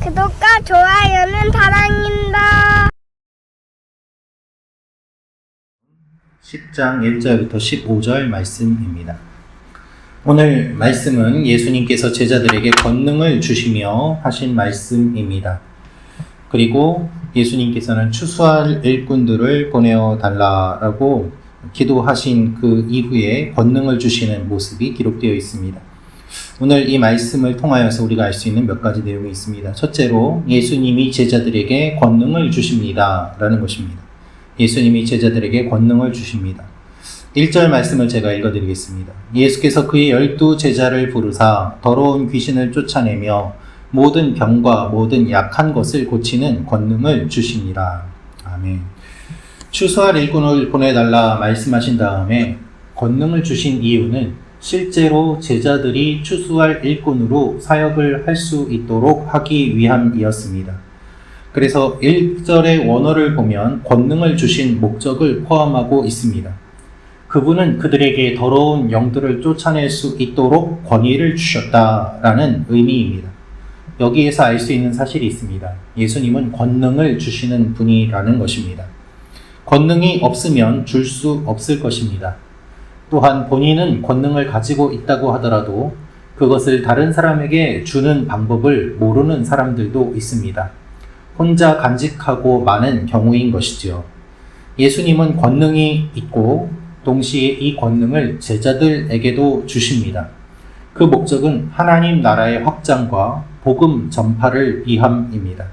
구독과 좋아요는 사랑입니다. 10장 1절부터 15절 말씀입니다. 오늘 말씀은 예수님께서 제자들에게 권능을 주시며 하신 말씀입니다. 그리고 예수님께서는 추수할 일꾼들을 보내어 달라라고 기도하신 그 이후에 권능을 주시는 모습이 기록되어 있습니다. 오늘 이 말씀을 통하여서 우리가 알 수 있는 몇 가지 내용이 있습니다. 첫째로 예수님이 제자들에게 권능을 주십니다 라는 것입니다. 예수님이 제자들에게 권능을 주십니다. 1절 말씀을 제가 읽어드리겠습니다. 예수께서 그의 12 제자를 부르사 더러운 귀신을 쫓아내며 모든 병과 모든 약한 것을 고치는 권능을 주시니라. 아멘. 추수할 일꾼을 보내달라 말씀하신 다음에 권능을 주신 이유는 실제로 제자들이 추수할 일꾼으로 사역을 할 수 있도록 하기 위함이었습니다. 그래서 1절의 원어를 보면 권능을 주신 목적을 포함하고 있습니다. 그분은 그들에게 더러운 영들을 쫓아낼 수 있도록 권위를 주셨다라는 의미입니다. 여기에서 알 수 있는 사실이 있습니다. 예수님은 권능을 주시는 분이라는 것입니다. 권능이 없으면 줄 수 없을 것입니다. 또한 본인은 권능을 가지고 있다고 하더라도 그것을 다른 사람에게 주는 방법을 모르는 사람들도 있습니다. 혼자 간직하고 많은 경우인 것이지요. 예수님은 권능이 있고 동시에 이 권능을 제자들에게도 주십니다. 그 목적은 하나님 나라의 확장과 복음 전파를 위함입니다.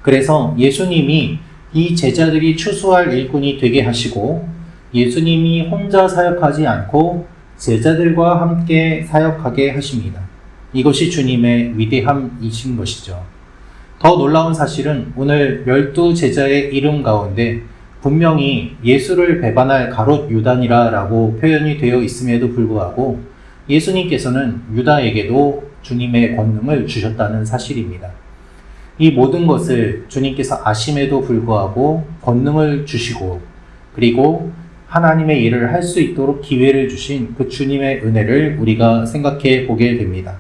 그래서 예수님이 이 제자들이 추수할 일꾼이 되게 하시고 예수님이 혼자 사역하지 않고 제자들과 함께 사역하게 하십니다. 이것이 주님의 위대함이신 것이죠. 더 놀라운 사실은 오늘 12 제자의 이름 가운데 분명히 예수를 배반할 가롯 유다니라라고 표현이 되어 있음에도 불구하고 예수님께서는 유다에게도 주님의 권능을 주셨다는 사실입니다. 이 모든 것을 주님께서 아심에도 불구하고 권능을 주시고 그리고 하나님의 일을 할 수 있도록 기회를 주신 그 주님의 은혜를 우리가 생각해 보게 됩니다.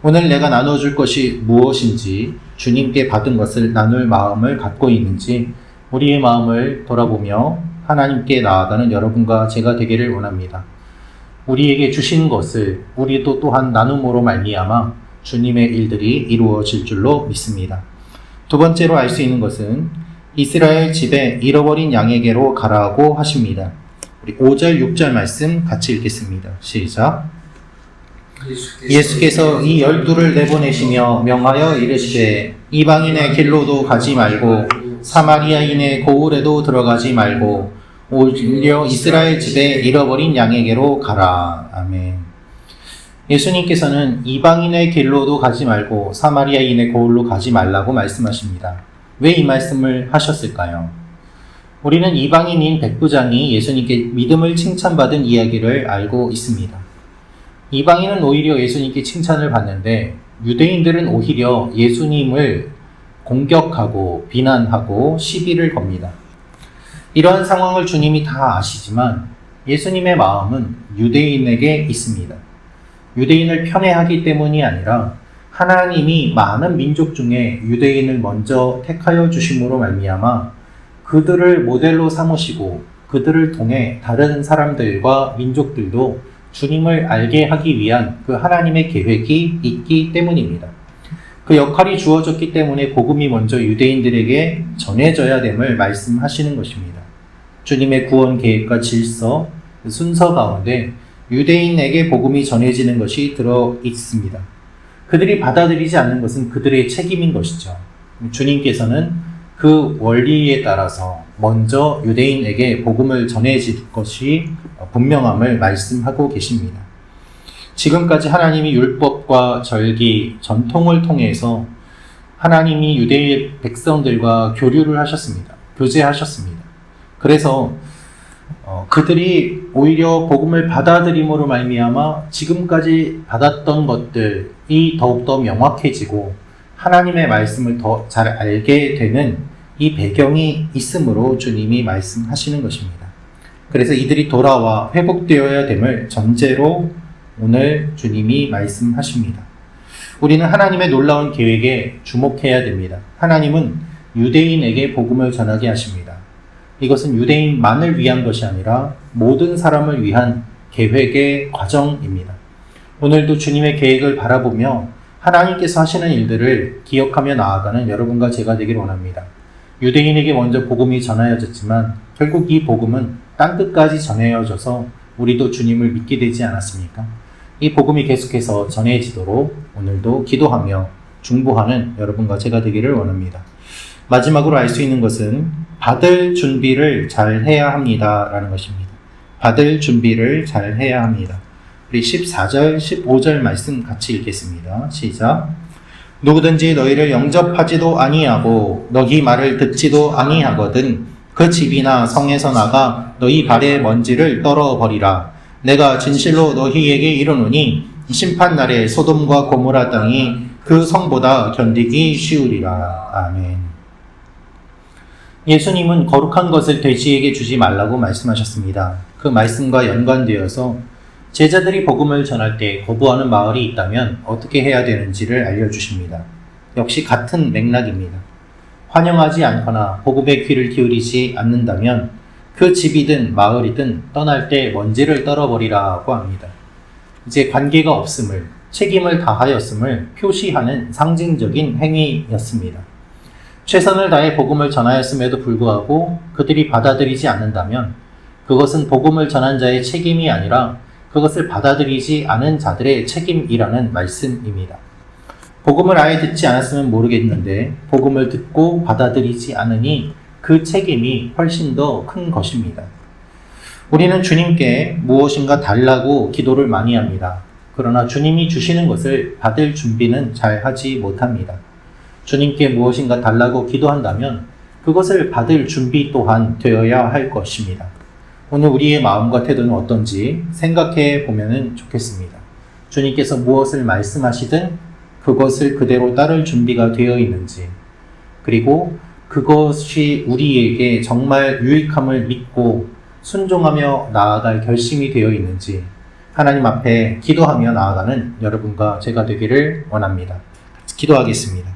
오늘 내가 나눠줄 것이 무엇인지 주님께 받은 것을 나눌 마음을 갖고 있는지 우리의 마음을 돌아보며 하나님께 나아가는 여러분과 제가 되기를 원합니다. 우리에게 주신 것을 우리도 또한 나눔으로 말미암아 주님의 일들이 이루어질 줄로 믿습니다. 두 번째로 알 수 있는 것은 이스라엘 집에 잃어버린 양에게로 가라고 하십니다. 우리 5절 6절 말씀 같이 읽겠습니다. 시작. 예수께서 이 12를 내보내시며 명하여 이르시되 이방인의 길로도 가지 말고 사마리아인의 고을에도 들어가지 말고 오히려 이스라엘 집에 잃어버린 양에게로 가라. 아멘. 예수님께서는 이방인의 길로도 가지 말고 사마리아인의 고을로 가지 말라고 말씀하십니다. 왜 이 말씀을 하셨을까요? 우리는 이방인인 백부장이 예수님께 믿음을 칭찬받은 이야기를 알고 있습니다. 이방인은 오히려 예수님께 칭찬을 받는데 유대인들은 오히려 예수님을 공격하고 비난하고 시비를 겁니다. 이러한 상황을 주님이 다 아시지만 예수님의 마음은 유대인에게 있습니다. 유대인을 편애하기 때문이 아니라 하나님이 많은 민족 중에 유대인을 먼저 택하여 주심으로 말미암아 그들을 모델로 삼으시고 그들을 통해 다른 사람들과 민족들도 주님을 알게 하기 위한 그 하나님의 계획이 있기 때문입니다. 그 역할이 주어졌기 때문에 복음이 먼저 유대인들에게 전해져야 됨을 말씀하시는 것입니다. 주님의 구원 계획과 질서, 순서 가운데 유대인에게 복음이 전해지는 것이 들어 있습니다. 그들이 받아들이지 않는 것은 그들의 책임인 것이죠. 주님께서는 그 원리에 따라서 먼저 유대인에게 복음을 전해질 것이 분명함을 말씀하고 계십니다. 지금까지 하나님이 율법과 절기, 전통을 통해서 하나님이 유대 백성들과 교류를 하셨습니다. 교제하셨습니다. 그래서 그들이 오히려 복음을 받아들임으로 말미암아 지금까지 받았던 것들이 더욱더 명확해지고 하나님의 말씀을 더 잘 알게 되는 이 배경이 있으므로 주님이 말씀하시는 것입니다. 그래서 이들이 돌아와 회복되어야 됨을 전제로 오늘 주님이 말씀하십니다. 우리는 하나님의 놀라운 계획에 주목해야 됩니다. 하나님은 유대인에게 복음을 전하게 하십니다. 이것은 유대인만을 위한 것이 아니라 모든 사람을 위한 계획의 과정입니다. 오늘도 주님의 계획을 바라보며 하나님께서 하시는 일들을 기억하며 나아가는 여러분과 제가 되길 원합니다. 유대인에게 먼저 복음이 전하여졌지만 결국 이 복음은 땅끝까지 전해져서 우리도 주님을 믿게 되지 않았습니까? 이 복음이 계속해서 전해지도록 오늘도 기도하며 중보하는 여러분과 제가 되기를 원합니다. 마지막으로 알 수 있는 것은 받을 준비를 잘 해야 합니다 라는 것입니다. 받을 준비를 잘 해야 합니다. 우리 14절, 15절 말씀 같이 읽겠습니다. 시작. 누구든지 너희를 영접하지도 아니하고 너희 말을 듣지도 아니하거든 그 집이나 성에서 나가 너희 발의 먼지를 떨어버리라. 내가 진실로 너희에게 이르노니 심판날에 소돔과 고모라 땅이 그 성보다 견디기 쉬우리라. 아멘. 예수님은 거룩한 것을 돼지에게 주지 말라고 말씀하셨습니다. 그 말씀과 연관되어서 제자들이 복음을 전할 때 거부하는 마을이 있다면 어떻게 해야 되는지를 알려주십니다. 역시 같은 맥락입니다. 환영하지 않거나 복음에 귀를 기울이지 않는다면 그 집이든 마을이든 떠날 때 먼지를 떨어버리라고 합니다. 이제 관계가 없음을, 책임을 다하였음을 표시하는 상징적인 행위였습니다. 최선을 다해 복음을 전하였음에도 불구하고 그들이 받아들이지 않는다면 그것은 복음을 전한 자의 책임이 아니라 그것을 받아들이지 않은 자들의 책임이라는 말씀입니다. 복음을 아예 듣지 않았으면 모르겠는데 복음을 듣고 받아들이지 않으니 그 책임이 훨씬 더 큰 것입니다. 우리는 주님께 무엇인가 달라고 기도를 많이 합니다. 그러나 주님이 주시는 것을 받을 준비는 잘 하지 못합니다. 주님께 무엇인가 달라고 기도한다면 그것을 받을 준비 또한 되어야 할 것입니다. 오늘 우리의 마음과 태도는 어떤지 생각해 보면 좋겠습니다. 주님께서 무엇을 말씀하시든 그것을 그대로 따를 준비가 되어 있는지, 그리고 그것이 우리에게 정말 유익함을 믿고 순종하며 나아갈 결심이 되어 있는지 하나님 앞에 기도하며 나아가는 여러분과 제가 되기를 원합니다. 기도하겠습니다.